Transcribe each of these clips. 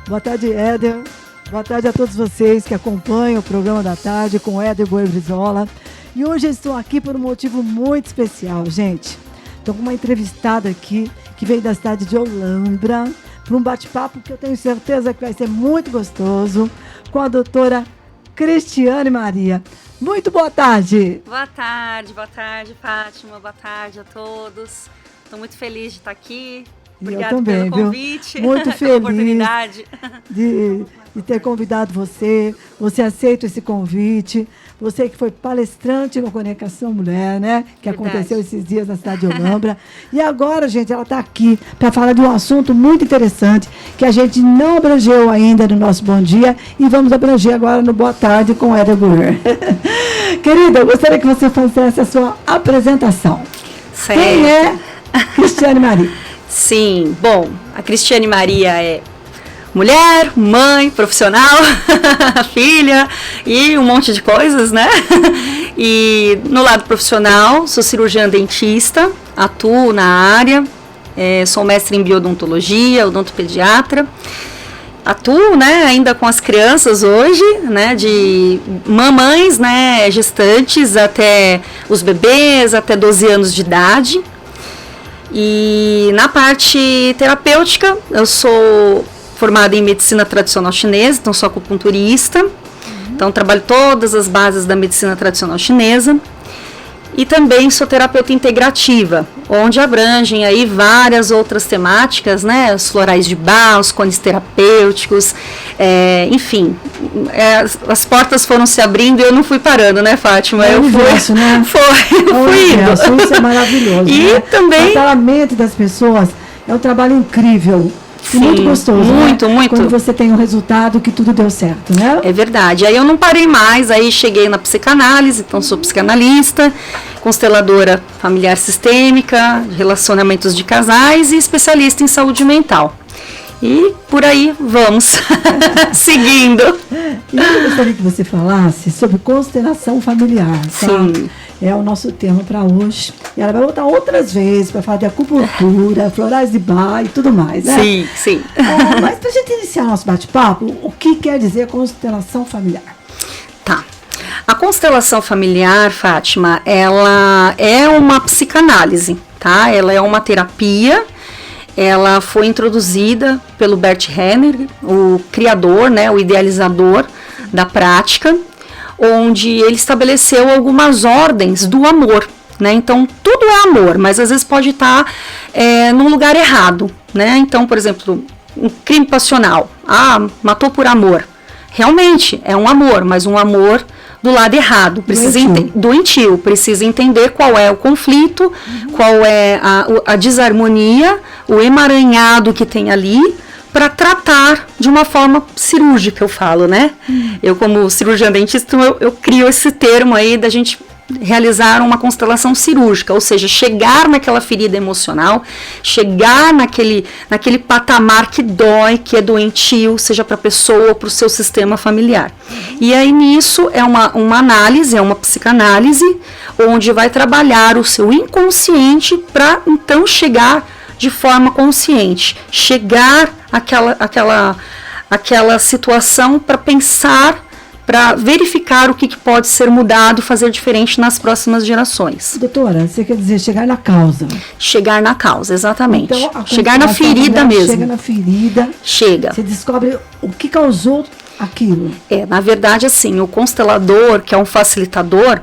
Boa tarde, Éder. Boa tarde a todos vocês que acompanham o programa da tarde com Éder Boebrizola. E hoje eu estou aqui por um motivo muito especial, gente. Estou com uma entrevistada aqui que veio da cidade de Olambra para um bate-papo que eu tenho certeza que vai ser muito gostoso com a doutora Cristiane Maria. Muito boa tarde. Boa tarde, Fátima. Boa tarde a todos. Estou muito feliz de estar aqui. Obrigada pelo convite. Muito feliz oportunidade. De ter convidado você. Você aceita esse convite. Você que foi palestrante no Conexão Mulher, né? Que Verdade. Aconteceu esses dias na cidade de Olambra. E agora, gente, ela está aqui para falar de um assunto muito interessante que a gente não abrangeu ainda no nosso Bom Dia e vamos abranger agora no Boa Tarde com Éder Boer. Querida, eu gostaria que você fizesse a sua apresentação. Certo. Quem é Cristiane Maria? Sim, bom, a Cristiane Maria é mulher, mãe, profissional, filha e um monte de coisas, né? E no lado profissional, sou cirurgiã dentista, atuo na área, sou mestre em biodontologia, odontopediatra. Atuo, né, ainda com as crianças hoje, né, de mamães, né, gestantes até os bebês, até 12 anos de idade. E na parte terapêutica, eu sou formada em medicina tradicional chinesa, então sou acupunturista. Então trabalho todas as bases da medicina tradicional chinesa. E também sou terapeuta integrativa, onde abrangem aí várias outras temáticas, né? Os florais de Bach, os cones terapêuticos, enfim. As portas foram se abrindo e eu não fui parando, né, Fátima? Eu fui, né? Fui indo. Isso é maravilhoso. E né? também... O tratamento das pessoas é um trabalho incrível. Sim, muito gostoso, muito, né? muito. Quando você tem um resultado que tudo deu certo, né? É verdade. Aí eu não parei mais, aí cheguei na psicanálise, então sou psicanalista, consteladora familiar sistêmica, relacionamentos de casais e especialista em saúde mental. E por aí vamos, seguindo. E eu gostaria que você falasse sobre constelação familiar, tá? Sim. É o nosso tema para hoje. E ela vai voltar outras vezes para falar de acupuntura, florais de Bach e tudo mais, né? Sim, sim. Mas para a gente iniciar nosso bate-papo, o que quer dizer constelação familiar? Tá. A constelação familiar, Fátima, ela é uma psicanálise, tá? Ela é uma terapia. Ela foi introduzida pelo Bert Hellinger, o criador, né, o idealizador da prática, onde ele estabeleceu algumas ordens do amor, né? Então, tudo é amor, mas às vezes pode estar num lugar errado, né? Então, por exemplo, um crime passional. Matou por amor. Realmente, é um amor, mas um amor do lado errado, doentio. Precisa entender qual é o conflito, qual é a desarmonia, o emaranhado que tem ali, para tratar de uma forma cirúrgica, eu falo, né? Eu, como cirurgiã dentista, eu crio esse termo aí da gente realizar uma constelação cirúrgica, ou seja, chegar naquela ferida emocional, chegar naquele patamar que dói, que é doentio, seja para a pessoa ou para o seu sistema familiar. E aí nisso é uma análise, é uma psicanálise, onde vai trabalhar o seu inconsciente para então chegar de forma consciente, chegar àquela situação para pensar, para verificar o que pode ser mudado e fazer diferente nas próximas gerações. Doutora, você quer dizer chegar na causa? Chegar na causa, exatamente. Então, chegar na ferida mesmo. Chega na ferida. Chega. Você descobre o que causou aquilo. Na verdade, assim, o constelador, que é um facilitador,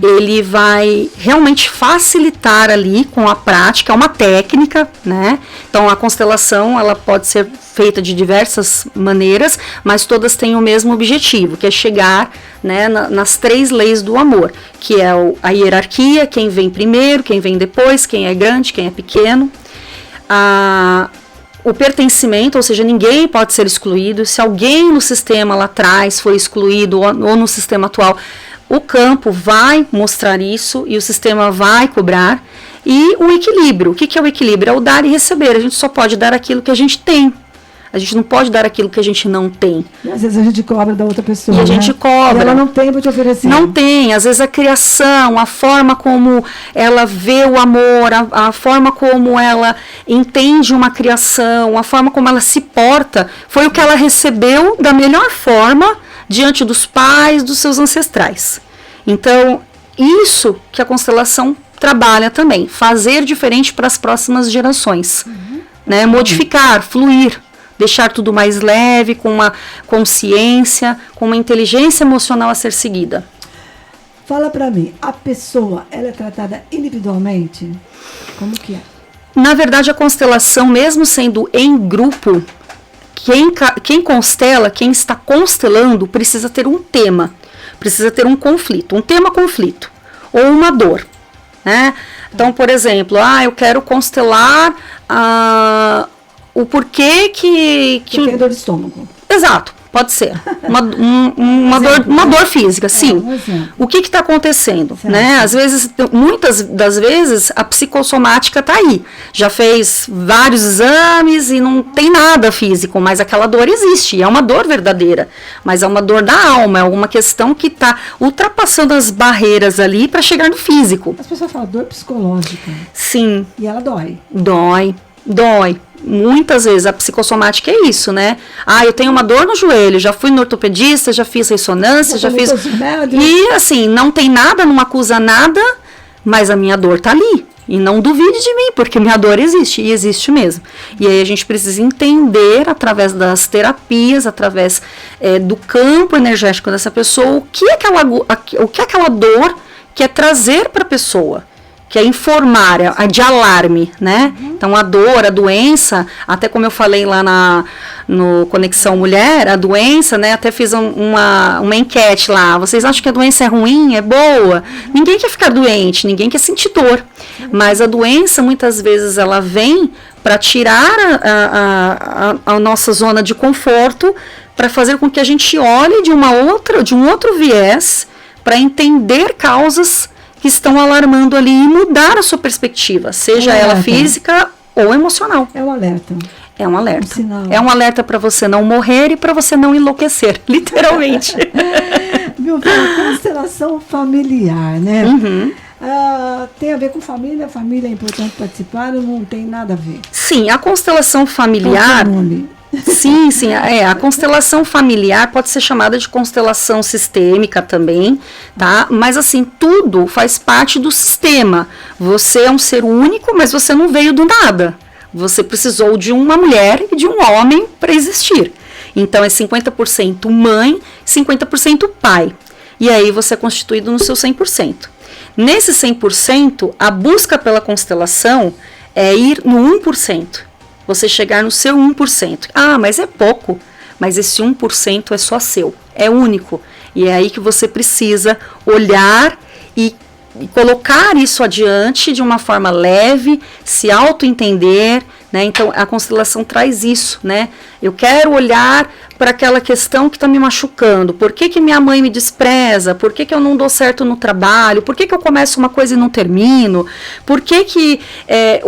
ele vai realmente facilitar ali com a prática, é uma técnica, né? Então, a constelação, ela pode ser feita de diversas maneiras, mas todas têm o mesmo objetivo, que é chegar, né, nas 3 leis do amor, que é a hierarquia, quem vem primeiro, quem vem depois, quem é grande, quem é pequeno, o pertencimento, ou seja, ninguém pode ser excluído. Se alguém no sistema lá atrás foi excluído, ou no sistema atual, o campo vai mostrar isso e o sistema vai cobrar. E o equilíbrio, o que é o equilíbrio? É o dar e receber. A gente só pode dar aquilo que a gente tem. A gente não pode dar aquilo que a gente não tem. E às vezes a gente cobra da outra pessoa. E a gente cobra. E ela não tem para te oferecer. Não tem. Às vezes a criação, a forma como ela vê o amor, a forma como ela entende uma criação, a forma como ela se porta, foi o que ela recebeu da melhor forma diante dos pais, dos seus ancestrais. Então, isso que a constelação trabalha também. Fazer diferente para as próximas gerações. Né? Modificar, fluir. Deixar tudo mais leve, com uma consciência, com uma inteligência emocional a ser seguida. Fala pra mim, a pessoa, ela é tratada individualmente? Como que é? Na verdade, a constelação, mesmo sendo em grupo, quem constela, quem está constelando, precisa ter um tema, precisa ter um conflito, um tema-conflito, ou uma dor. Né? Então, por exemplo, eu quero constelar o porquê que tem dor de estômago. Exato, pode ser. Uma dor física, sim. O que está acontecendo? Né? Às vezes, muitas das vezes, a psicossomática está aí. Já fez vários exames e não tem nada físico, mas aquela dor existe. É uma dor verdadeira, mas é uma dor da alma, é uma questão que está ultrapassando as barreiras ali para chegar no físico. As pessoas falam dor psicológica. Sim. E ela dói. Dói. Muitas vezes a psicossomática é isso, né? Eu tenho uma dor no joelho, já fui no ortopedista, já fiz ressonância, já fiz... E assim, não tem nada, não acusa nada, mas a minha dor tá ali. E não duvide de mim, porque minha dor existe, e existe mesmo. E aí a gente precisa entender, através das terapias, através do campo energético dessa pessoa, o que aquela dor quer trazer para a pessoa. Que é informar, é de alarme, né? Então, a dor, a doença, até como eu falei lá no Conexão Mulher, a doença, né? Até fiz uma enquete lá. Vocês acham que a doença é ruim, é boa? Ninguém quer ficar doente, ninguém quer sentir dor. Mas a doença, muitas vezes, ela vem para tirar a nossa zona de conforto, para fazer com que a gente olhe de um outro viés, para entender causas que estão alarmando ali e mudar a sua perspectiva, seja ela física ou emocional. É um alerta. É um alerta. É um alerta para você não morrer e para você não enlouquecer, literalmente. Meu filho, constelação familiar, né? Tem a ver com família? Família é importante participar ou não tem nada a ver? Sim, a constelação familiar... Sim, a constelação familiar pode ser chamada de constelação sistêmica também, tá? Mas assim, tudo faz parte do sistema. Você é um ser único, mas você não veio do nada. Você precisou de uma mulher e de um homem para existir. Então é 50% mãe, 50% pai. E aí você é constituído no seu 100%. Nesse 100%, a busca pela constelação é ir no 1%. Você chegar no seu 1%. Mas é pouco. Mas esse 1% é só seu. É único. E é aí que você precisa olhar e colocar isso adiante de uma forma leve, se auto-entender, né? Então, a constelação traz isso, né? Eu quero olhar para aquela questão que está me machucando. Por que minha mãe me despreza? Por que eu não dou certo no trabalho? Por que eu começo uma coisa e não termino? Por que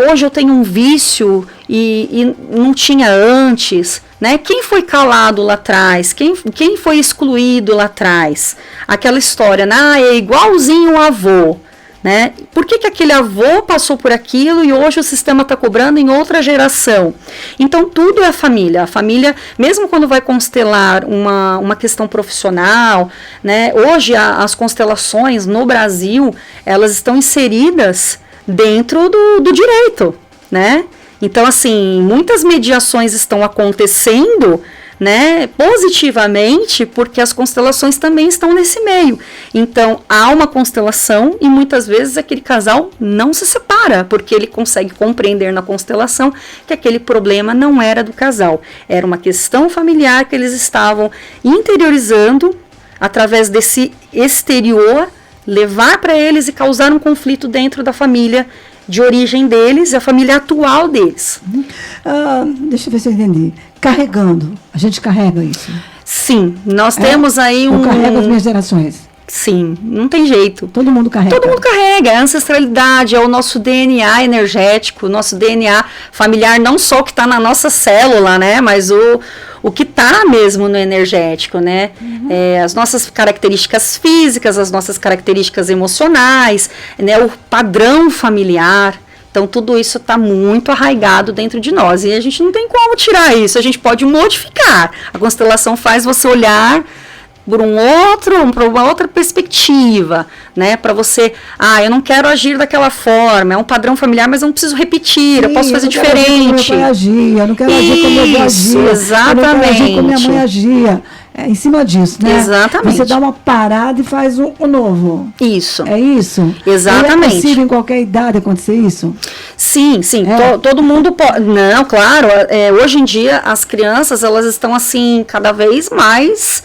hoje eu tenho um vício e não tinha antes? Né? Quem foi calado lá atrás? Quem foi excluído lá atrás? Aquela história, né? É igualzinho o avô. Né? Por que aquele avô passou por aquilo e hoje o sistema está cobrando em outra geração? Então tudo é a família. A família, mesmo quando vai constelar uma questão profissional, né? Hoje as constelações no Brasil, elas estão inseridas dentro do direito, né? Então assim, muitas mediações estão acontecendo, né, positivamente, porque as constelações também estão nesse meio. Então, há uma constelação e muitas vezes aquele casal não se separa, porque ele consegue compreender na constelação que aquele problema não era do casal. Era uma questão familiar que eles estavam interiorizando através desse exterior, levar para eles e causar um conflito dentro da família de origem deles, a família atual deles. Deixa eu ver se eu entendi. Carregando. A gente carrega isso. Sim, nós temos aí Eu carrego as minhas gerações. Sim, não tem jeito. Todo mundo carrega. Todo mundo carrega, é a ancestralidade, é o nosso DNA energético, o nosso DNA familiar, não só o que está na nossa célula, né, mas o que está mesmo no energético, né, as nossas características físicas, as nossas características emocionais, né, o padrão familiar. Então, tudo isso está muito arraigado dentro de nós e a gente não tem como tirar isso, a gente pode modificar. A constelação faz você olhar por uma outra perspectiva, né, para você, eu não quero agir daquela forma, é um padrão familiar, mas eu não preciso repetir, eu posso fazer diferente. Eu não quero agir como meu pai agia, exatamente. Eu não quero agir como minha mãe agia. Em cima disso, né? Exatamente. Você dá uma parada e faz um novo. Isso. É isso? Exatamente. E é possível em qualquer idade acontecer isso? Sim. Todo mundo pode. Não, claro. Hoje em dia, as crianças, elas estão, assim, cada vez mais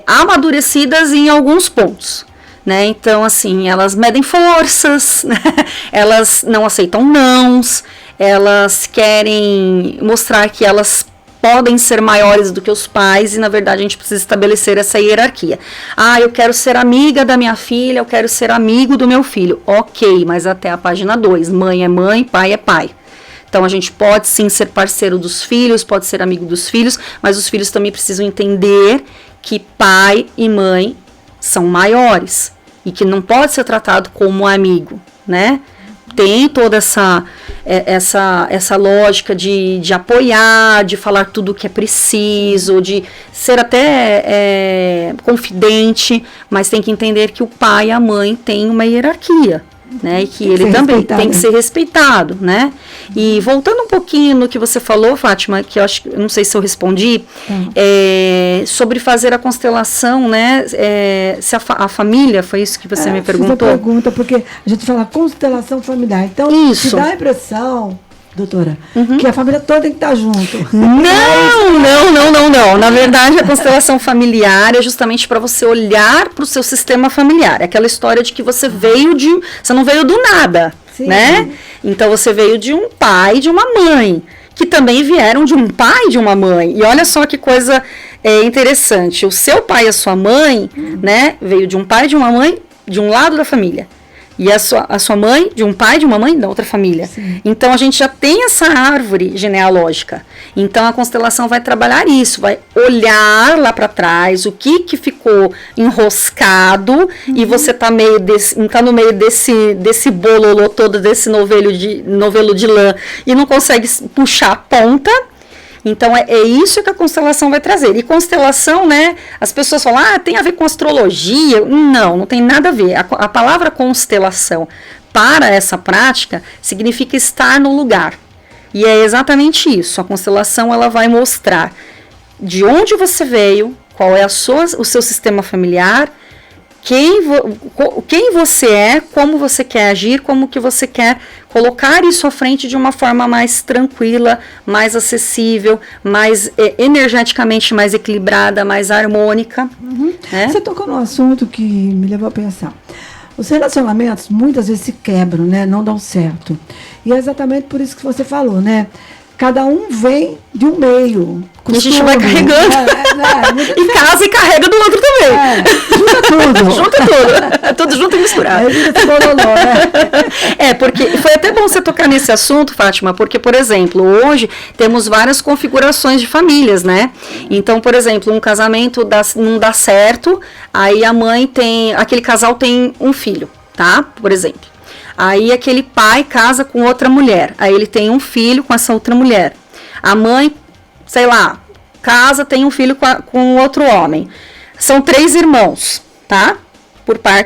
amadurecidas em alguns pontos. Né? Então, assim, elas medem forças, né? Elas não aceitam nãos, elas querem mostrar que elas podem ser maiores do que os pais e, na verdade, a gente precisa estabelecer essa hierarquia. Eu quero ser amiga da minha filha, eu quero ser amigo do meu filho. Ok, mas até a página 2. Mãe é mãe, pai é pai. Então, a gente pode, sim, ser parceiro dos filhos, pode ser amigo dos filhos, mas os filhos também precisam entender que pai e mãe são maiores e que não pode ser tratado como amigo, né? Tem toda essa lógica de apoiar, de falar tudo o que é preciso, de ser até confidente, mas tem que entender que o pai e a mãe têm uma hierarquia, né? E que ele também tem que ser respeitado, né? E voltando um pouquinho no que você falou, Fátima, que eu acho, não sei se eu respondi, sobre fazer a constelação, né? Se a família, foi isso que você me perguntou? Você pergunta, porque a gente fala constelação familiar. Então, isso. te dá a impressão, doutora, que a família toda tem que estar junto. Não. Na verdade, a constelação familiar é justamente para você olhar para o seu sistema familiar. É aquela história de que você você não veio do nada, sim, né? Então, você veio de um pai e de uma mãe, que também vieram de um pai e de uma mãe. E olha só que coisa interessante. O seu pai e a sua mãe, né, veio de um pai e de uma mãe de um lado da família. E a sua mãe, de um pai, de uma mãe, da outra família. Sim. Então, a gente já tem essa árvore genealógica. Então, a constelação vai trabalhar isso, vai olhar lá para trás, o que ficou enroscado, e você tá no meio desse bololô todo, desse novelo de lã, e não consegue puxar a ponta. Então, é isso que a constelação vai trazer. E constelação, né, as pessoas falam, tem a ver com astrologia. Não tem nada a ver. A palavra constelação, para essa prática, significa estar no lugar. E é exatamente isso. A constelação, ela vai mostrar de onde você veio, qual é o seu sistema familiar, quem você é, como você quer agir, como que você quer colocar isso à frente de uma forma mais tranquila, mais acessível, mais energeticamente mais equilibrada, mais harmônica. Né? Você tocou num assunto que me levou a pensar. Os relacionamentos muitas vezes se quebram, né? Não dão certo. E é exatamente por isso que você falou, né? Cada um vem de um meio. Costume, e a gente vai carregando. E casa e carrega do outro também. Junta tudo. Junta tudo. Tudo junto e misturado. Porque foi até bom você tocar nesse assunto, Fátima, porque, por exemplo, hoje temos várias configurações de famílias, né? Então, por exemplo, um casamento não dá certo, aí aquele casal tem um filho, tá? Por exemplo. Aí aquele pai casa com outra mulher, aí ele tem um filho com essa outra mulher. A mãe, sei lá, casa, tem um filho com outro homem. São 3 irmãos, tá?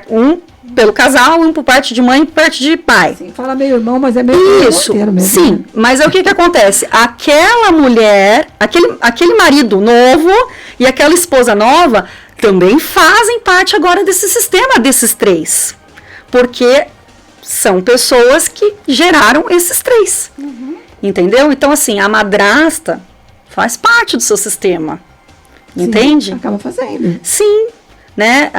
Um pelo casal, um por parte de mãe e por parte de pai. Sim, fala meio irmão, mas é meio isso, mesmo. Sim, mas é o que acontece? Aquela mulher, aquele marido novo e aquela esposa nova também fazem parte agora desse sistema desses 3. Porque são pessoas que geraram esses 3. Entendeu? Então, assim, a madrasta faz parte do seu sistema. Sim, entende? Acaba fazendo. Sim. Né?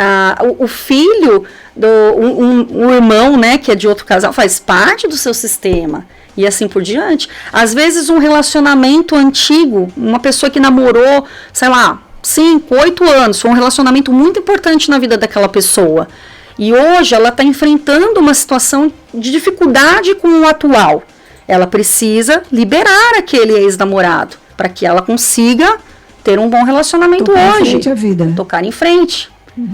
O filho, o irmão, né, que é de outro casal, faz parte do seu sistema. E assim por diante. Às vezes, um relacionamento antigo, uma pessoa que namorou, sei lá, 5, 8 anos, foi um relacionamento muito importante na vida daquela pessoa. E hoje ela está enfrentando uma situação de dificuldade com o atual. Ela precisa liberar aquele ex-namorado para que ela consiga ter um bom relacionamento tocar hoje. Em frente à vida. Tocar em frente.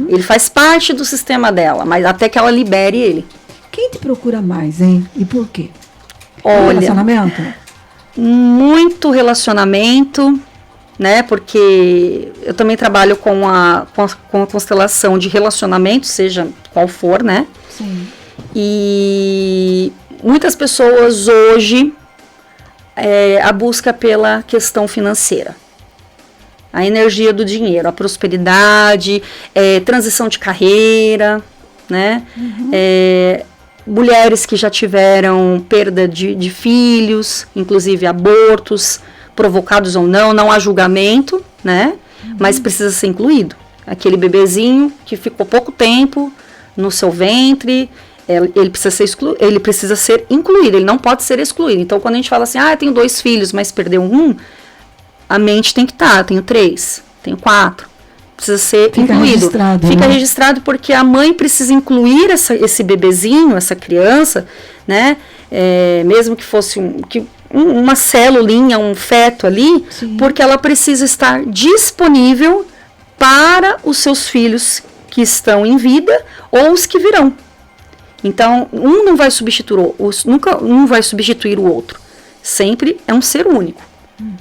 Ele faz parte do sistema dela, mas até que ela libere ele. Quem te procura mais, hein? E por quê? Olha, relacionamento? Muito relacionamento, né? Porque eu também trabalho com a constelação de relacionamento, seja qual for, né? Sim. E muitas pessoas hoje a busca pela questão financeira. A energia do dinheiro, a prosperidade, transição de carreira, né? Mulheres que já tiveram perda de filhos, inclusive abortos, provocados ou não há julgamento, né? Mas precisa ser incluído. Aquele bebezinho que ficou pouco tempo no seu ventre, ele precisa ser incluído, ele não pode ser excluído. Então, quando a gente fala assim, eu tenho 2 filhos, mas perdeu um, a mente tem que estar, eu tenho 3, tenho 4. Precisa ser incluído. Fica registrado porque a mãe precisa incluir esse bebezinho, essa criança, né? Mesmo que fosse uma celulinha, um feto ali, sim, porque ela precisa estar disponível para os seus filhos que estão em vida ou os que virão. Então, um não vai substituir, nunca um vai substituir o outro. Sempre é um ser único.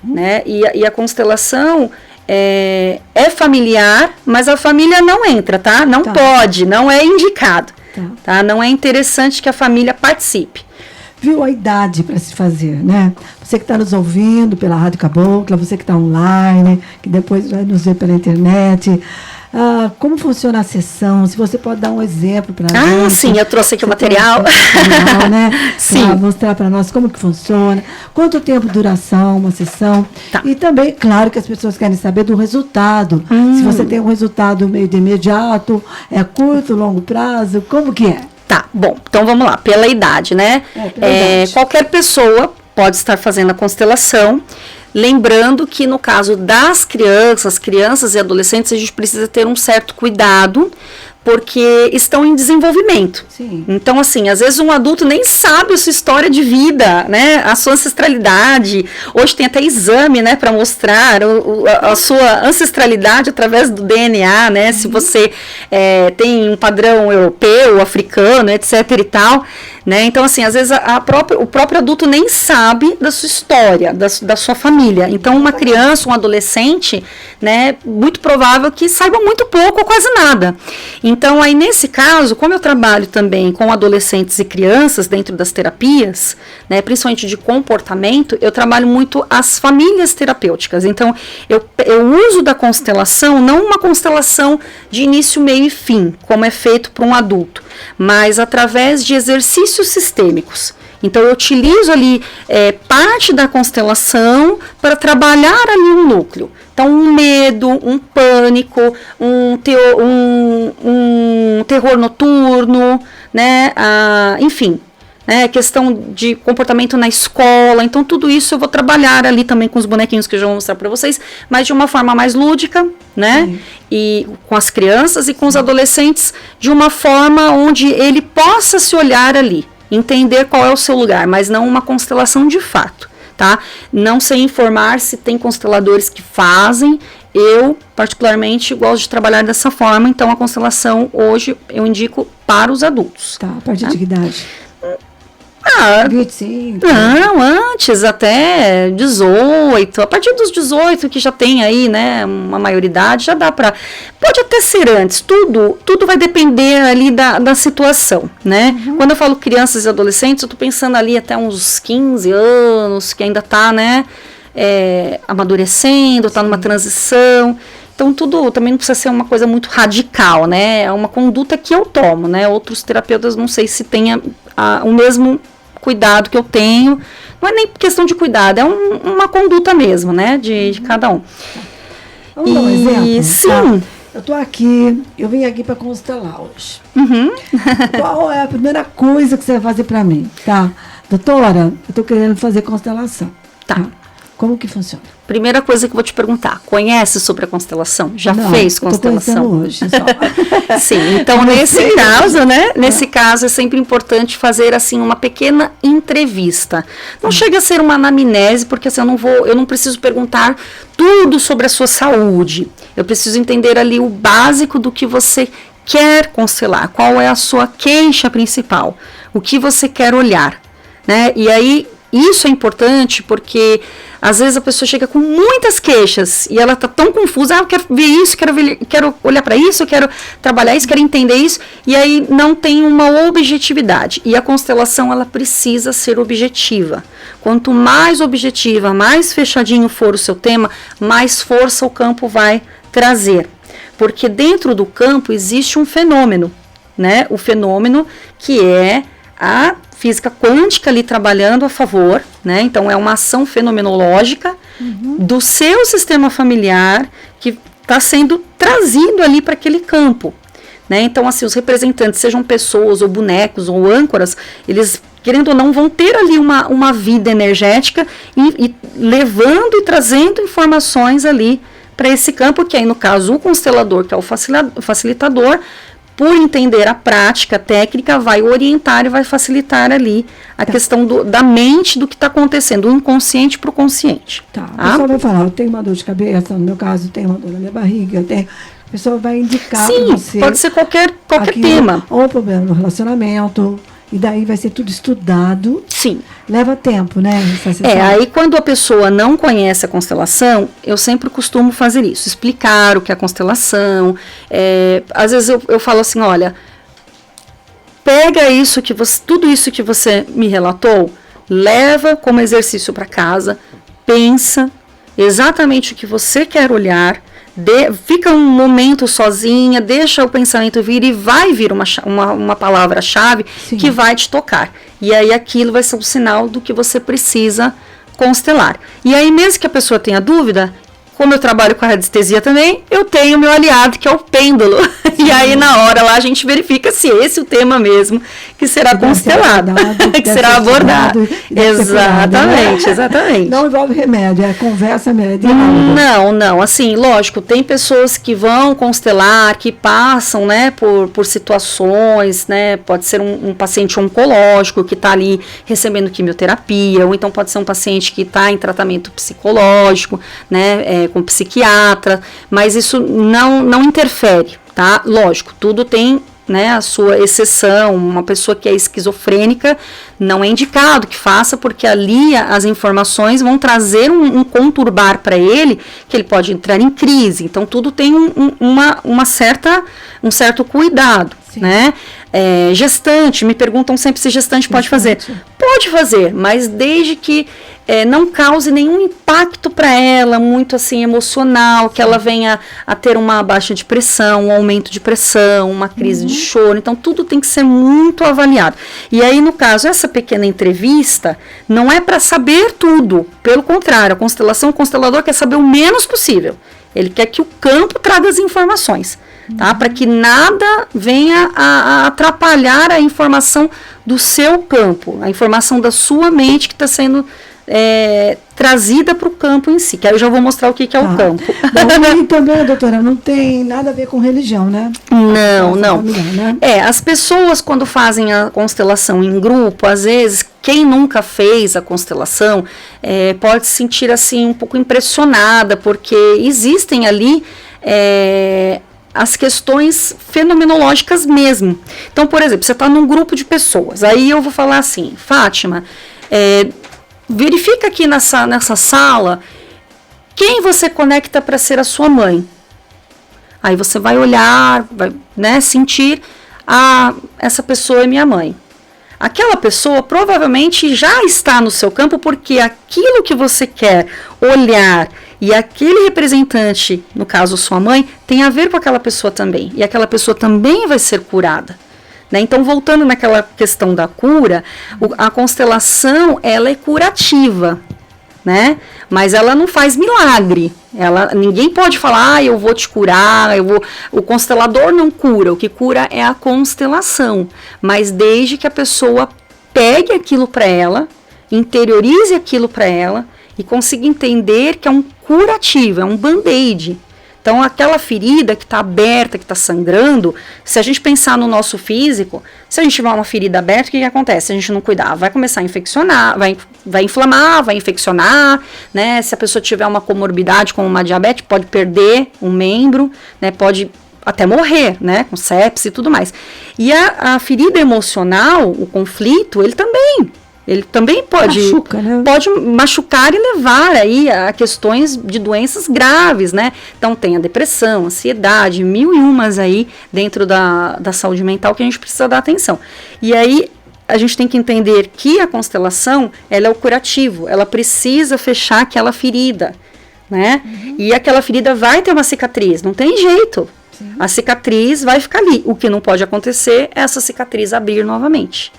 Né? E a constelação é familiar, mas a família não entra, tá? Não pode, não é indicado. Tá? Não é interessante que a família participe. Viu a idade para se fazer, né? Você que está nos ouvindo pela Rádio Cabocla, você que está online, que depois vai nos ver pela internet. Como funciona a sessão? Se você pode dar um exemplo para nós. Sim, eu trouxe aqui o material. Né? Sim. Pra mostrar para nós como que funciona, quanto tempo de duração uma sessão. Tá. E também, claro, que as pessoas querem saber do resultado. Se você tem um resultado meio de imediato, curto, longo prazo, como que é? Tá, bom, então vamos lá, pela idade, né? Idade. Qualquer pessoa pode estar fazendo a constelação. Lembrando que no caso das crianças e adolescentes, a gente precisa ter um certo cuidado, porque estão em desenvolvimento. Sim. Então, assim, às vezes um adulto nem sabe a sua história de vida, né? A sua ancestralidade. Hoje tem até exame, né, para mostrar a sua ancestralidade através do DNA, né? Se você tem um padrão europeu, africano, etc e tal, né? Então, assim, às vezes o próprio adulto nem sabe da sua história, da sua família. Então, uma criança, um adolescente, né, muito provável que saiba muito pouco ou quase nada. Então, aí nesse caso, como eu trabalho também com adolescentes e crianças dentro das terapias, né, principalmente de comportamento, eu trabalho muito as famílias terapêuticas. Então, eu uso da constelação, não uma constelação de início, meio e fim, como é feito para um adulto, mas através de exercícios sistêmicos. Então, eu utilizo ali parte da constelação para trabalhar ali um núcleo. Então, um medo, um pânico, um terror noturno, né? Enfim, né? Questão de comportamento na escola. Então, tudo isso eu vou trabalhar ali também com os bonequinhos que eu já vou mostrar para vocês, mas de uma forma mais lúdica, né? Sim. E com as crianças e com os adolescentes, de uma forma onde ele possa se olhar ali, entender qual é o seu lugar, mas não uma constelação de fato. Tá? Não sei informar se tem consteladores que fazem. Eu, particularmente, gosto de trabalhar dessa forma. Então, a constelação, hoje, eu indico para os adultos. Tá, a partir de que idade? 25. Não, antes, até 18. A partir dos 18, que já tem aí, né, uma maioridade, já dá para... Pode até ser antes. Tudo vai depender ali da situação, né? Quando eu falo crianças e adolescentes, eu tô pensando ali até uns 15 anos, que ainda tá, né, amadurecendo, tá numa transição. Então, tudo também não precisa ser uma coisa muito radical, né? É uma conduta que eu tomo, né? Outros terapeutas não sei se tenha o mesmo cuidado que eu tenho. Não é nem questão de cuidado, é uma conduta mesmo, né? De cada um. Vamos dar um exemplo? Sim. Tá. Eu vim aqui para constelar hoje. Qual é a primeira coisa que você vai fazer para mim? Tá? Doutora, eu tô querendo fazer constelação. Tá. Como que funciona? primeira coisa que eu vou te perguntar, conhece sobre a constelação? Já Não, fez constelação? Tô hoje só. Sim, então nesse caso, né? Nesse caso é sempre importante fazer assim uma pequena entrevista. Não chega a ser uma anamnese, porque assim, eu não preciso perguntar tudo sobre a sua saúde. Eu preciso entender ali o básico do que você quer constelar, qual é a sua queixa principal, o que você quer olhar, né? E aí isso é importante porque às vezes a pessoa chega com muitas queixas e ela tá tão confusa, eu quero ver isso, quero olhar para isso, eu quero trabalhar isso, quero entender isso, e aí não tem uma objetividade. E a constelação, ela precisa ser objetiva. Quanto mais objetiva, mais fechadinho for o seu tema, mais força o campo vai trazer. Porque dentro do campo existe um fenômeno, né? O fenômeno que é a física quântica ali trabalhando a favor, né? Então é uma ação fenomenológica do seu sistema familiar que está sendo trazido ali para aquele campo, né? Então assim, os representantes, sejam pessoas ou bonecos ou âncoras, eles, querendo ou não, vão ter ali uma vida energética e levando e trazendo informações ali para esse campo, que aí no caso o constelador, que é o facilitador, por entender a prática, a técnica, vai orientar e vai facilitar ali a questão da mente, do que está acontecendo, do inconsciente para o consciente. Tá, a pessoa vai falar, eu tenho uma dor de cabeça, no meu caso, eu tenho uma dor na minha barriga, a pessoa vai indicar para você. Sim, pode ser qualquer tema. Ou problema no relacionamento, e daí vai ser tudo estudado. Sim. Leva tempo, né? Aí quando a pessoa não conhece a constelação, eu sempre costumo fazer isso, explicar o que é a constelação. Às vezes eu falo assim, olha, pega tudo isso que você me relatou, leva como exercício para casa, pensa exatamente o que você quer olhar, fica um momento sozinha, deixa o pensamento vir e vai vir uma palavra-chave que vai te tocar. E aí aquilo vai ser um sinal do que você precisa constelar. E aí mesmo que a pessoa tenha dúvida, como eu trabalho com a radiestesia também, eu tenho meu aliado, que é o pêndulo. E aí, na hora lá, a gente verifica se esse é o tema mesmo que será constelado, que será abordado. Exatamente, exatamente. Não envolve remédio, é conversa mesmo. Não. Assim, lógico, tem pessoas que vão constelar, que passam, né, por situações, né, pode ser um paciente oncológico que está ali recebendo quimioterapia, ou então pode ser um paciente que está em tratamento psicológico, né, com psiquiatra, mas isso não interfere, tá? Lógico, tudo tem, né, a sua exceção. Uma pessoa que é esquizofrênica não é indicado que faça, porque ali as informações vão trazer um conturbar para ele, que ele pode entrar em crise. Então tudo tem um certo cuidado. Sim. Né? Gestante, me perguntam sempre se gestante pode fazer. Pode fazer, mas desde que não cause nenhum impacto para ela, muito assim emocional, que ela venha a ter uma baixa de pressão, um aumento de pressão, uma crise de choro. Então tudo tem que ser muito avaliado. E aí, no caso, essa pequena entrevista não é para saber tudo, pelo contrário, o constelador quer saber o menos possível. Ele quer que o campo traga as informações, tá? Para que nada venha a atrapalhar a informação do seu campo, a informação da sua mente que está sendo trazida para o campo em si, que aí eu já vou mostrar o que é o campo. Bom, e também, doutora, não tem nada a ver com religião, né? Não. Familiar, né? As pessoas, quando fazem a constelação em grupo, às vezes, quem nunca fez a constelação pode se sentir assim um pouco impressionada, porque existem ali as questões fenomenológicas mesmo. Então, por exemplo, você está num grupo de pessoas, aí eu vou falar assim, Fátima, verifica aqui nessa sala quem você conecta para ser a sua mãe. Aí você vai olhar, vai, né, sentir, essa pessoa é minha mãe. Aquela pessoa provavelmente já está no seu campo, porque aquilo que você quer olhar e aquele representante, no caso sua mãe, tem a ver com aquela pessoa também. E aquela pessoa também vai ser curada. Né? Então, voltando naquela questão da cura, a constelação, ela é curativa, né? Mas ela não faz milagre. Ninguém pode falar, eu vou te curar, o constelador não cura, o que cura é a constelação. Mas desde que a pessoa pegue aquilo para ela, interiorize aquilo para ela e consiga entender que é um curativo, é um band-aid. Então, aquela ferida que está aberta, que está sangrando, se a gente pensar no nosso físico, se a gente tiver uma ferida aberta, o que acontece? Se a gente não cuidar, vai começar a infeccionar, vai inflamar, vai infeccionar, né? Se a pessoa tiver uma comorbidade como uma diabetes, pode perder um membro, né? Pode até morrer, né? Com sepsis e tudo mais. E a ferida emocional, o conflito, ele também pode machucar e levar aí a questões de doenças graves, né? Então tem a depressão, ansiedade, 1001 aí dentro da saúde mental que a gente precisa dar atenção. E aí a gente tem que entender que a constelação, ela é o curativo, ela precisa fechar aquela ferida, né? E aquela ferida vai ter uma cicatriz, não tem jeito. Sim. A cicatriz vai ficar ali. O que não pode acontecer é essa cicatriz abrir novamente.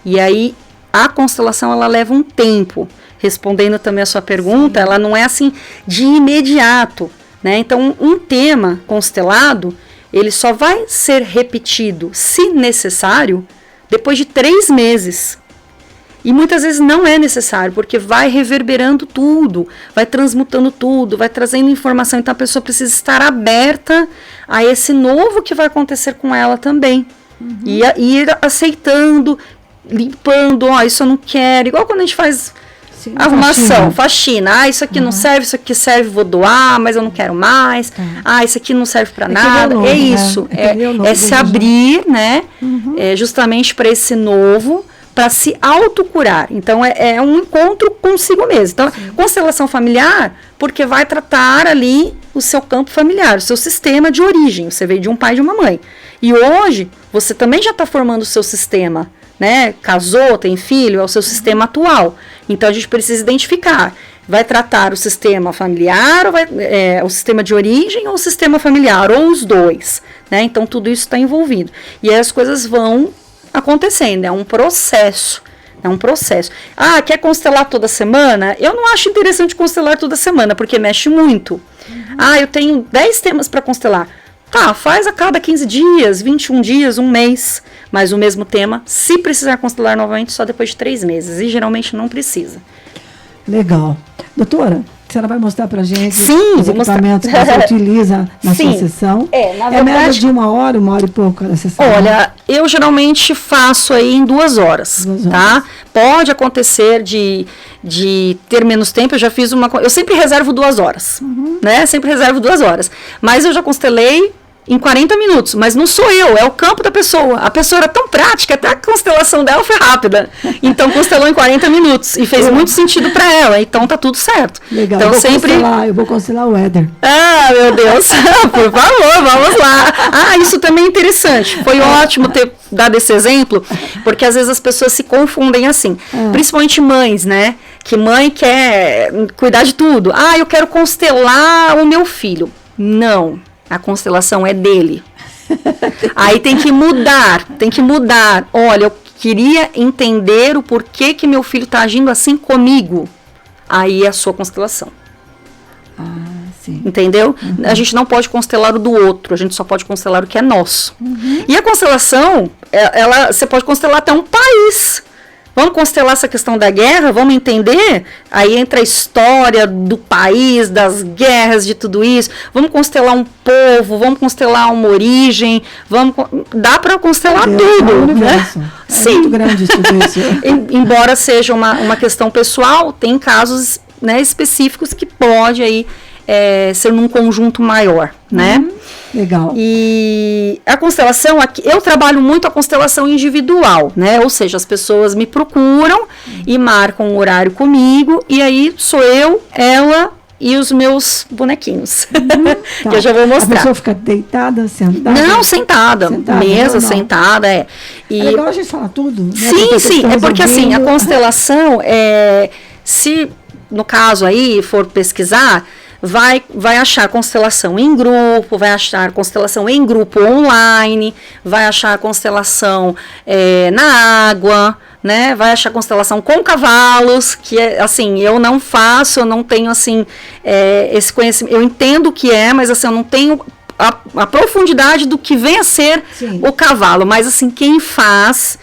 E aí a constelação, ela leva um tempo. Respondendo também a sua pergunta, ela não é assim de imediato, né? Então, um tema constelado, ele só vai ser repetido, se necessário, depois de 3 meses. E muitas vezes não é necessário, porque vai reverberando tudo, vai transmutando tudo, vai trazendo informação. Então, a pessoa precisa estar aberta a esse novo que vai acontecer com ela também. E ir aceitando, limpando, isso eu não quero, igual quando a gente faz arrumação, faxina, isso aqui não serve, isso aqui serve, vou doar, mas eu não quero mais, isso aqui não serve para nada, novo, isso, é se abrir, né, justamente para esse novo, para se autocurar. Então, é um encontro consigo mesmo. Então, constelação familiar, porque vai tratar ali o seu campo familiar, o seu sistema de origem, você veio de um pai e de uma mãe, e hoje, você também já está formando o seu sistema, né, casou, tem filho, é o seu sistema atual. Então a gente precisa identificar, vai tratar o sistema familiar, ou o sistema de origem ou o sistema familiar, ou os dois, né? Então tudo isso está envolvido. E aí as coisas vão acontecendo, é um processo. Quer constelar toda semana? Eu não acho interessante constelar toda semana, porque mexe muito. Eu tenho 10 temas para constelar. Faz a cada 15 dias, 21 dias, um mês, mas o mesmo tema, se precisar constelar novamente, só depois de 3 meses, e geralmente não precisa. Legal. Doutora, a senhora vai mostrar pra gente os equipamentos que você utiliza na sua sessão? Na verdade, média de 1 hora, 1 hora e pouco cada sessão? Olha, eu geralmente faço aí em 2 horas, tá? Pode acontecer de ter menos tempo, eu já fiz eu sempre reservo 2 horas, né? Sempre reservo 2 horas. Mas eu já constelei em 40 minutos, mas não sou eu, é o campo da pessoa. A pessoa era tão prática, até a constelação dela foi rápida. Então, constelou em 40 minutos e fez muito sentido para ela, então tá tudo certo. Legal, então, eu vou constelar o Éder. Meu Deus, por favor, vamos lá. Isso também é interessante, foi ótimo ter dado esse exemplo, porque às vezes as pessoas se confundem assim, principalmente mães, né? Que mãe quer cuidar de tudo. Eu quero constelar o meu filho. Não. A constelação é dele. Aí tem que mudar. Olha, eu queria entender o porquê que meu filho está agindo assim comigo. Aí é a sua constelação. Sim. Entendeu? A gente não pode constelar o do outro, a gente só pode constelar o que é nosso. E a constelação, você pode constelar até um país. Vamos constelar essa questão da guerra, vamos entender, aí entra a história do país, das guerras, de tudo isso, vamos constelar um povo, vamos constelar uma origem, dá para constelar tudo, né? Sim. Muito grande tudo isso. Embora seja uma questão pessoal, tem casos, né, específicos que pode aí ser num conjunto maior, né? Legal. E a constelação, eu trabalho muito a constelação individual, né? Ou seja, as pessoas me procuram e marcam um horário comigo, e aí sou eu, ela e os meus bonequinhos, que eu já vou mostrar. A pessoa fica deitada, sentada? Não, sentada mesa, sentada, E... É legal a gente falar tudo, né? Sim, é porque assim, a constelação, se no caso aí for pesquisar, vai achar constelação em grupo, vai achar constelação em grupo online, vai achar constelação na água, né? Vai achar constelação com cavalos, que é assim, eu não faço, eu não tenho assim esse conhecimento, eu entendo o que mas assim, eu não tenho a profundidade do que vem a ser o cavalo, mas assim, quem faz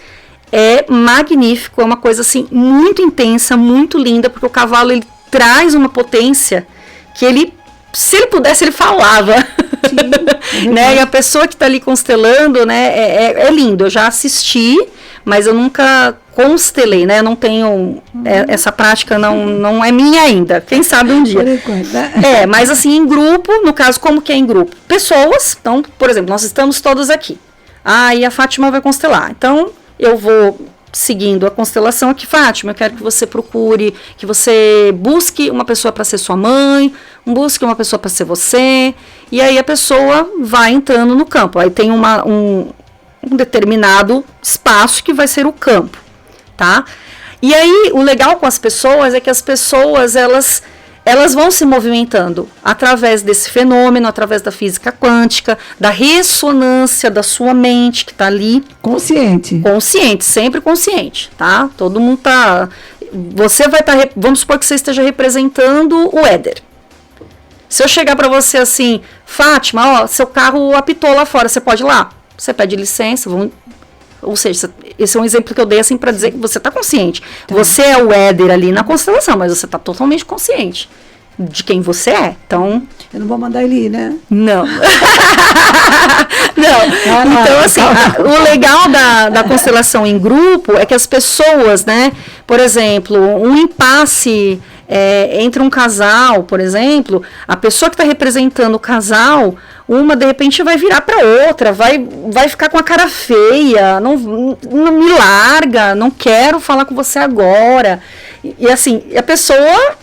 é magnífico, é uma coisa assim muito intensa, muito linda, porque o cavalo ele traz uma potência que ele, se ele pudesse, ele falava. Sim, né? E a pessoa que está ali constelando, né, é lindo. Eu já assisti, mas eu nunca constelei, né? Eu não tenho essa prática, não é minha ainda. Quem sabe um dia. Mas assim, em grupo, no caso, como que é em grupo? Pessoas, então, por exemplo, nós estamos todos aqui. E a Fátima vai constelar. Então, eu vou seguindo a constelação aqui, Fátima, eu quero que você procure, que você busque uma pessoa para ser sua mãe, busque uma pessoa para ser você, e aí a pessoa vai entrando no campo. Aí tem um determinado espaço que vai ser o campo, tá? E aí, o legal com as pessoas é que as pessoas, elas vão se movimentando através desse fenômeno, através da física quântica, da ressonância da sua mente que está ali. Consciente, sempre consciente, tá? Todo mundo tá... Você vai estar... vamos supor que você esteja representando o éder. Se eu chegar para você assim, Fátima, seu carro apitou lá fora, você pode ir lá? Você pede licença, ou seja, esse é um exemplo que eu dei assim para dizer que você está consciente. Tá. Você é o éder ali na constelação, mas você está totalmente consciente de quem você é. Então, eu não vou mandar ele ir, né? Não. Não. Então, assim, o legal da constelação em grupo é que as pessoas, né, por exemplo, um impasse entre um casal, por exemplo, a pessoa que está representando o casal, uma de repente vai virar para outra, vai ficar com a cara feia, não me larga, não quero falar com você agora. E assim, a pessoa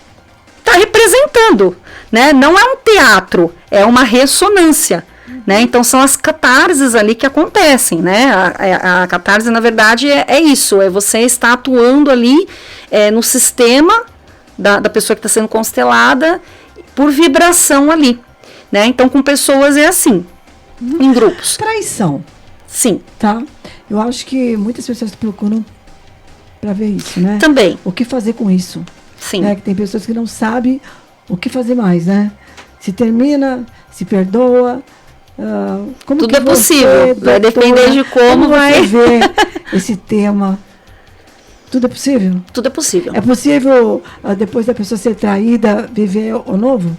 está representando, né? Não é um teatro, é uma ressonância. Né? Então são as catarses ali que acontecem, né? A catarse, na verdade, é isso, é você estar atuando ali no sistema da pessoa que está sendo constelada por vibração ali, né? Então com pessoas é assim, em grupos. Traição. Sim. Tá? Eu acho que muitas pessoas procuram para ver isso, né? Também. O que fazer com isso? Sim. Né? Que tem pessoas que não sabem o que fazer mais, né? Se termina, se perdoa. Como tudo que é possível, vai depender de como vai ver esse tema. Tudo é possível? Tudo é possível. É possível, depois da pessoa ser traída, viver o novo?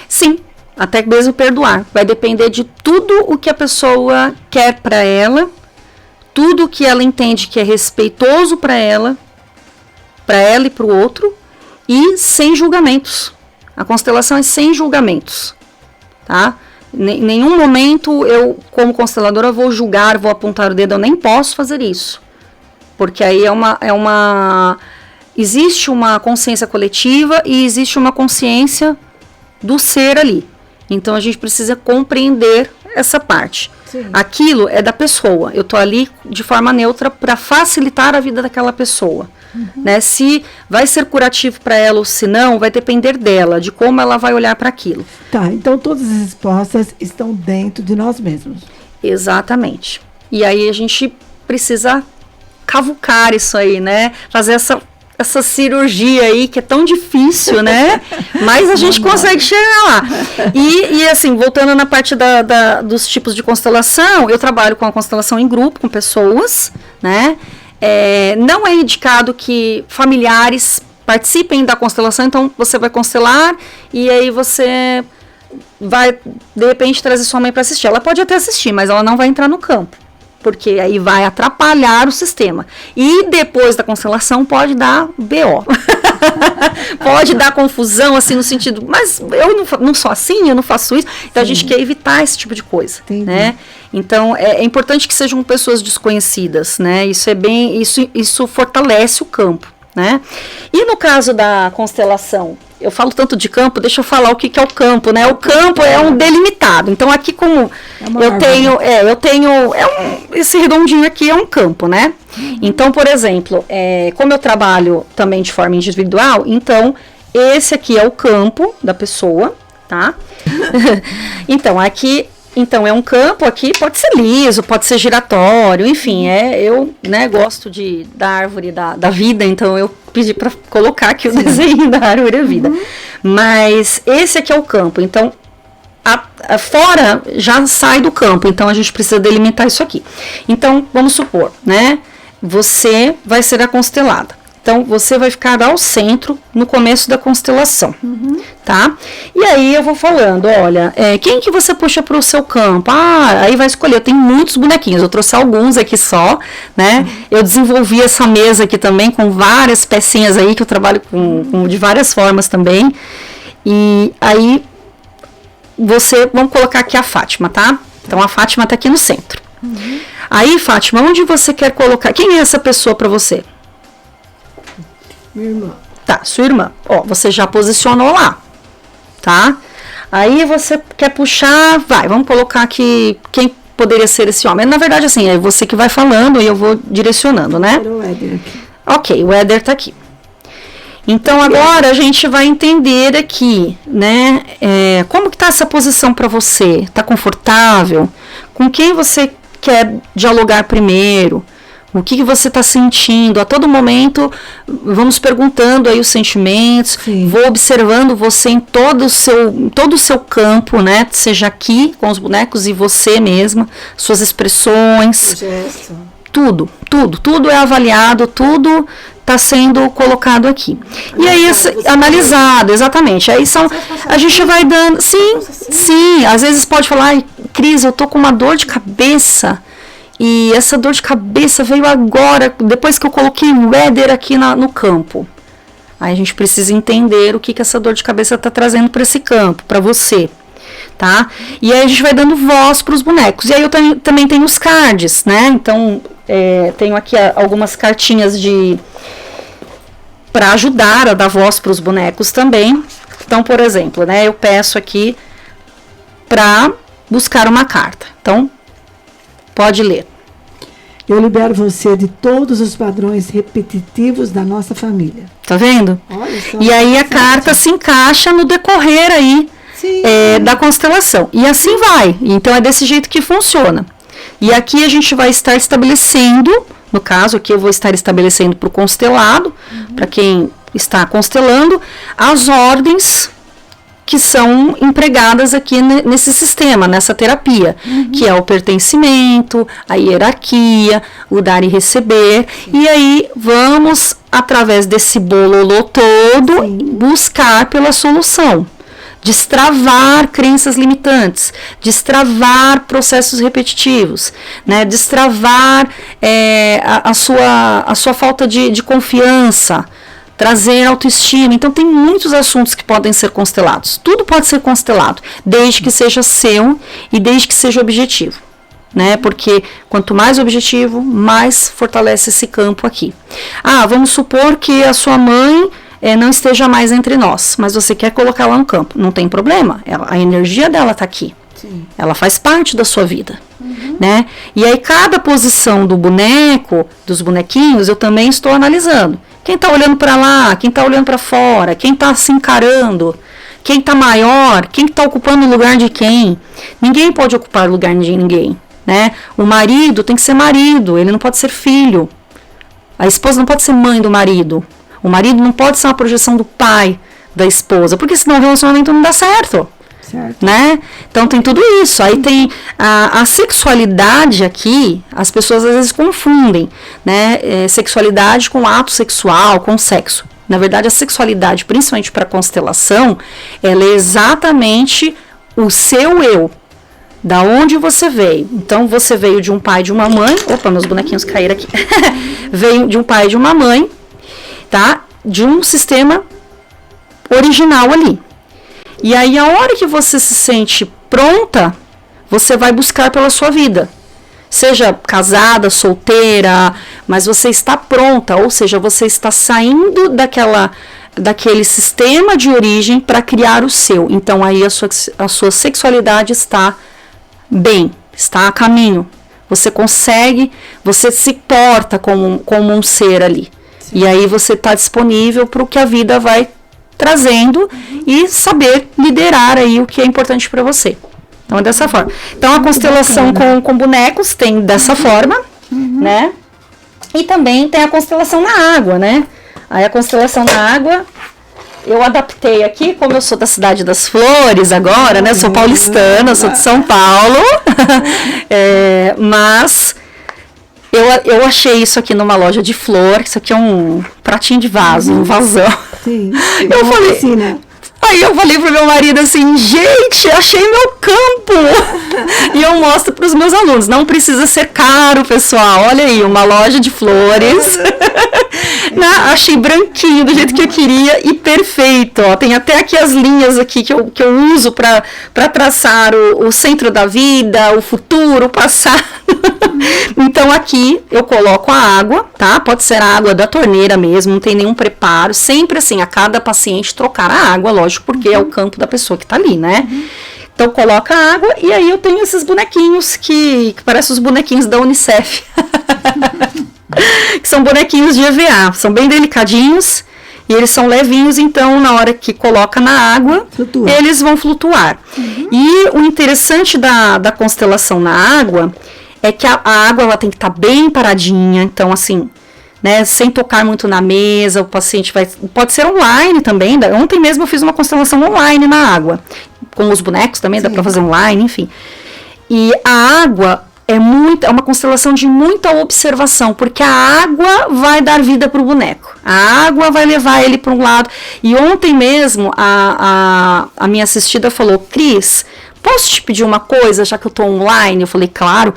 Sim, até mesmo perdoar. Vai depender de tudo o que a pessoa quer para ela, tudo que ela entende que é respeitoso para ela e para o outro, e sem julgamentos. A constelação é sem julgamentos, tá? Em nenhum momento eu, como consteladora, vou julgar, vou apontar o dedo, eu nem posso fazer isso. Porque aí existe uma consciência coletiva e existe uma consciência do ser ali. Então a gente precisa compreender essa parte. Sim. Aquilo é da pessoa. Eu estou ali de forma neutra para facilitar a vida daquela pessoa. Uhum. Né? Se vai ser curativo para ela ou se não, vai depender dela, de como ela vai olhar para aquilo. Tá, então todas as respostas estão dentro de nós mesmos. Exatamente. E aí a gente precisa cavucar isso aí, né? Fazer essa cirurgia aí que é tão difícil, né? Mas a gente consegue chegar lá. E assim, voltando na parte dos tipos de constelação, eu trabalho com a constelação em grupo, com pessoas, né? Não é indicado que familiares participem da constelação, então você vai constelar e aí você vai, de repente, trazer sua mãe para assistir. Ela pode até assistir, mas ela não vai entrar no campo, porque aí vai atrapalhar o sistema. E depois da constelação pode dar BO. Pode dar confusão, assim, no sentido, mas eu não sou assim, eu não faço isso. Então, sim, a gente quer evitar esse tipo de coisa, né? Então, é importante que sejam pessoas desconhecidas, né? Isso fortalece o campo, né? E no caso da constelação, eu falo tanto de campo, deixa eu falar o que é o campo, né? O campo é um delimitado. Então, aqui como esse redondinho aqui é um campo, né? Uhum. Então, por exemplo, como eu trabalho também de forma individual, então, esse aqui é o campo da pessoa, tá? Então, aqui... Então, é um campo aqui, pode ser liso, pode ser giratório, enfim, eu, né, gosto da árvore da vida, então eu pedi para colocar aqui o desenho da árvore da vida. Uhum. Mas esse aqui é o campo, então, fora já sai do campo, então a gente precisa delimitar isso aqui. Então, vamos supor, né, você vai ser a constelada. Então, você vai ficar ao centro, no começo da constelação, tá? E aí eu vou falando, olha, quem que você puxa para o seu campo? Aí vai escolher, eu tenho muitos bonequinhos, eu trouxe alguns aqui só, né? Eu desenvolvi essa mesa aqui também, com várias pecinhas aí, que eu trabalho com de várias formas também. E aí, vamos colocar aqui a Fátima, tá? Então, a Fátima tá aqui no centro. Aí, Fátima, onde você quer colocar? Quem é essa pessoa para você? Minha irmã. Tá, sua irmã. Ó, você já posicionou lá, tá? Aí você quer puxar, vamos colocar aqui quem poderia ser esse homem. Na verdade, assim, é você que vai falando e eu vou direcionando, né? O Éder aqui. Ok, o Éder tá aqui. Então, agora a gente vai entender aqui, né? Como que tá essa posição para você? Tá confortável? Com quem você quer dialogar primeiro? O que você está sentindo? A todo momento, vamos perguntando aí os sentimentos, vou observando você em todo o seu campo, né? Seja aqui com os bonecos e você mesma, suas expressões, tudo é avaliado, tudo está sendo colocado aqui. E aí, analisado, exatamente. Aí a gente vai dando, sim, às vezes pode falar, ai, Cris, eu tô com uma dor de cabeça. E essa dor de cabeça veio agora, depois que eu coloquei o Éder aqui no campo. Aí a gente precisa entender o que essa dor de cabeça está trazendo para esse campo, para você, tá? E aí a gente vai dando voz para os bonecos. E aí eu também tenho os cards, né? Então, tenho aqui algumas cartinhas para ajudar a dar voz para os bonecos também. Então, por exemplo, né? Eu peço aqui para buscar uma carta. Então, pode ler. Eu libero você de todos os padrões repetitivos da nossa família. Tá vendo? Olha só. E aí a carta se encaixa no decorrer aí da constelação. E assim vai. Então é desse jeito que funciona. E aqui a gente vai estar estabelecendo, no caso aqui eu vou estar estabelecendo para o constelado, para quem está constelando, as ordens que são empregadas aqui nesse sistema, nessa terapia, que é o pertencimento, a hierarquia, o dar e receber, e aí vamos, através desse bololô todo, buscar pela solução, destravar crenças limitantes, destravar processos repetitivos, né, destravar a sua falta de confiança, trazer autoestima. Então tem muitos assuntos que podem ser constelados. Tudo pode ser constelado, desde que seja seu e desde que seja objetivo, né? Porque quanto mais objetivo, mais fortalece esse campo aqui. Vamos supor que a sua mãe não esteja mais entre nós, mas você quer colocar ela no campo. Não tem problema, a energia dela está aqui. Sim. Ela faz parte da sua vida, né? E aí cada posição do boneco, dos bonequinhos, eu também estou analisando. Quem está olhando para lá, quem está olhando para fora, quem está se encarando, quem está maior, quem está ocupando o lugar de quem. Ninguém pode ocupar o lugar de ninguém, né? O marido tem que ser marido, ele não pode ser filho. A esposa não pode ser mãe do marido. O marido não pode ser uma projeção do pai da esposa, porque senão o relacionamento não dá certo. Né? Então tem tudo isso. Aí tem a sexualidade aqui, as pessoas às vezes confundem, né? Sexualidade com ato sexual, com sexo. Na verdade, a sexualidade, principalmente para constelação, ela é exatamente o seu eu, da onde você veio. Então você veio de um pai e de uma mãe. Opa, meus bonequinhos caíram aqui. Veio de um pai e de uma mãe, tá? De um sistema original ali. E aí, a hora que você se sente pronta, você vai buscar pela sua vida. Seja casada, solteira, mas você está pronta, ou seja, você está saindo daquele sistema de origem para criar o seu. Então, aí a sua sexualidade está bem, está a caminho. Você consegue, você se porta como um ser ali. Sim. E aí você está disponível para o que a vida vai trazendo e saber liderar aí o que é importante para você. Então é dessa forma. Então a constelação com bonecos tem dessa forma, né? E também tem a constelação na água, né? Aí a constelação na água eu adaptei aqui, como eu sou da cidade das flores agora, né? Eu sou paulistana, eu sou de São Paulo, mas Eu achei isso aqui numa loja de flor. Isso aqui é um pratinho de vaso, um vasão. Sim. Eu falei, assim, né? Aí eu falei pro meu marido assim, gente, achei meu campo. E eu mostro pros meus alunos, não precisa ser caro, pessoal. Olha aí, uma loja de flores. Achei branquinho, do jeito que eu queria e perfeito. Ó. Tem até aqui as linhas aqui que eu uso para traçar o centro da vida, o futuro, o passado. Então aqui eu coloco a água, tá? Pode ser a água da torneira mesmo, não tem nenhum preparo. Sempre assim, a cada paciente trocar a água, lógico, porque é o campo da pessoa que tá ali, né? Então coloca a água e aí eu tenho esses bonequinhos que parecem os bonequinhos da Unicef. Que são bonequinhos de EVA, são bem delicadinhos e eles são levinhos, então na hora que coloca na água, eles vão flutuar. E o interessante da constelação na água é que a água ela tem que estar bem paradinha, então assim, né, sem tocar muito na mesa, o paciente pode ser online também. Ontem mesmo eu fiz uma constelação online na água, com os bonecos também, dá para fazer online, enfim. E a água é uma constelação de muita observação, porque a água vai dar vida para o boneco, a água vai levar ele para um lado. E ontem mesmo a minha assistida falou, Cris, posso te pedir uma coisa, já que eu estou online? Eu falei, claro.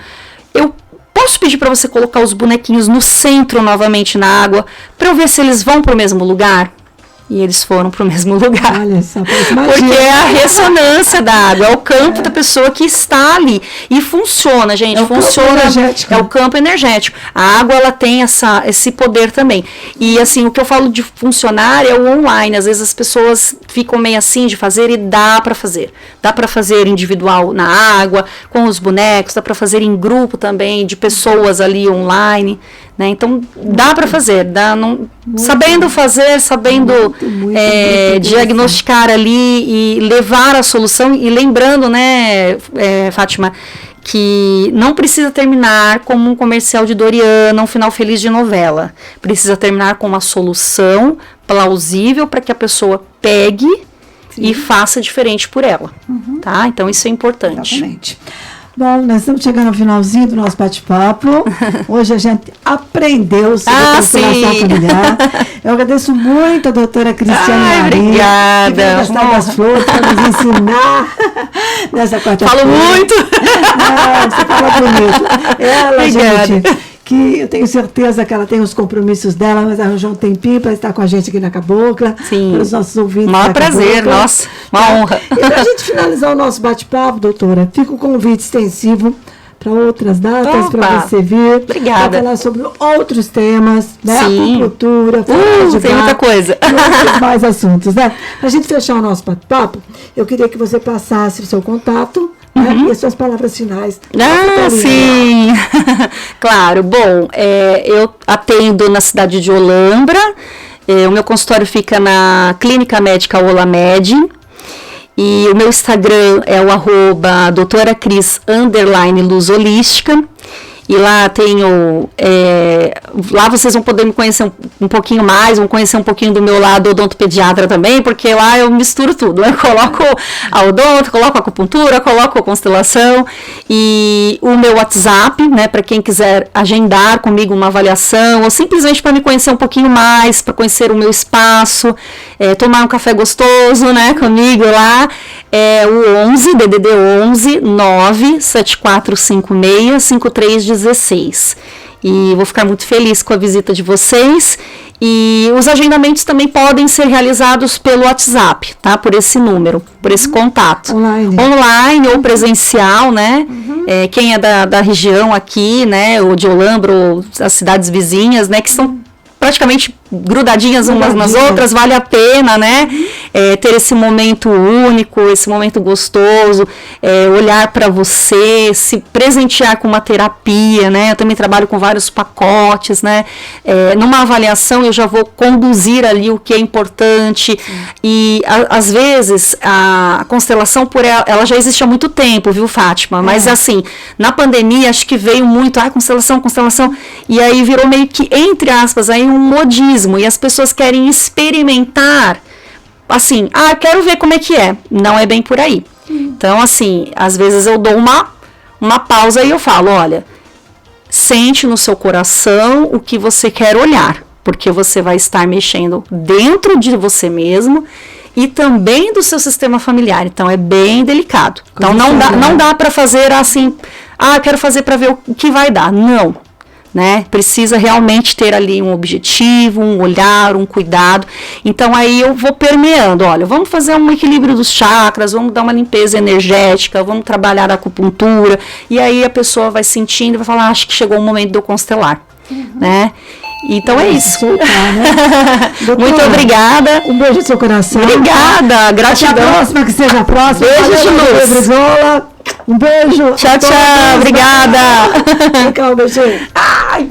Eu posso pedir para você colocar os bonequinhos no centro novamente na água, para eu ver se eles vão para o mesmo lugar? E eles foram para o mesmo lugar. Olha só, porque é a ressonância da água, é o campo da pessoa que está ali. E funciona, gente, funciona. É o campo energético. A água, ela tem esse poder também. E assim, o que eu falo de funcionar é o online. Às vezes as pessoas ficam meio assim de fazer e dá para fazer. Dá para fazer individual na água, com os bonecos, dá para fazer em grupo também, de pessoas ali online. Né? Então, dá para fazer, sabendo fazer, sabendo diagnosticar ali e levar a solução. E lembrando, né, Fátima, que não precisa terminar como um comercial de Doriana, um final feliz de novela. Precisa terminar com uma solução plausível para que a pessoa pegue e faça diferente por ela. Tá? Então, isso é importante. Exatamente. Bom, nós estamos chegando ao finalzinho do nosso bate-papo. Hoje a gente aprendeu sobre a constelação familiar. Eu agradeço muito a doutora Cristiane Maria. Obrigada. Que veio das flores para nos ensinar nessa quarta-feira. Falo muito. Não, você fala bonito. Ela, obrigada. Gente, que eu tenho certeza que ela tem os compromissos dela, mas arranjou um tempinho para estar com a gente aqui na Cabocla. Sim. Para os nossos ouvintes. Maior prazer, Cabocla. nossa, uma honra. E para a gente finalizar o nosso bate-papo, doutora, fica o convite extensivo para outras datas, para você vir. Obrigada. Para falar sobre outros temas, né? Sim. Acupuntura, tem muita coisa. E mais assuntos, né? Para a gente fechar o nosso bate-papo, eu queria que você passasse o seu contato, e as suas palavras finais. Sim, claro. Bom, eu atendo na cidade de Olambra, o meu consultório fica na Clínica Médica Olamed, e o meu Instagram é o @doutoracris_luz holística. E lá tenho, lá vocês vão poder me conhecer um pouquinho mais, vão conhecer um pouquinho do meu lado odontopediatra também, porque lá eu misturo tudo, eu coloco a odonto, coloco a acupuntura, coloco a constelação, e o meu WhatsApp, né, para quem quiser agendar comigo uma avaliação, ou simplesmente para me conhecer um pouquinho mais, para conhecer o meu espaço, tomar um café gostoso, né, comigo lá, é o 11, DDD 11 97456 5316. E vou ficar muito feliz com a visita de vocês. E os agendamentos também podem ser realizados pelo WhatsApp, tá? Por esse número, por esse contato. Online ou presencial, né? Quem é da região aqui, né? Ou de Olambra, ou as cidades vizinhas, né? Que são praticamente grudadinhas umas nas outras, vale a pena, né? Ter esse momento único, esse momento gostoso, olhar para você, se presentear com uma terapia, né? Eu também trabalho com vários pacotes, né? Numa avaliação eu já vou conduzir ali o que é importante. E às vezes a constelação ela já existe há muito tempo, viu, Fátima? Mas assim, na pandemia acho que veio muito, constelação, e aí virou meio que, entre aspas, aí um modismo, e as pessoas querem experimentar, assim, quero ver como é que é. Não é bem por aí. Então, assim, às vezes eu dou uma pausa e eu falo, olha, sente no seu coração o que você quer olhar, porque você vai estar mexendo dentro de você mesmo e também do seu sistema familiar. Então é bem delicado. Então não dá para fazer assim, eu quero fazer para ver o que vai dar. Não. Né? Precisa realmente ter ali um objetivo, um olhar, um cuidado. Então aí eu vou permeando, olha, vamos fazer um equilíbrio dos chakras, vamos dar uma limpeza energética, vamos trabalhar a acupuntura, e aí a pessoa vai sentindo e vai falar, acho que chegou o momento de eu constelar, né? Então é isso. Soltar, né? Doutora, muito obrigada. Um beijo no seu coração. Obrigada, gratidão. Até a próxima, que seja a próxima. Beijo de luz. Brizola. Um beijo. Tchau, tchau. Obrigada. Vem cá, um beijinho. Ai,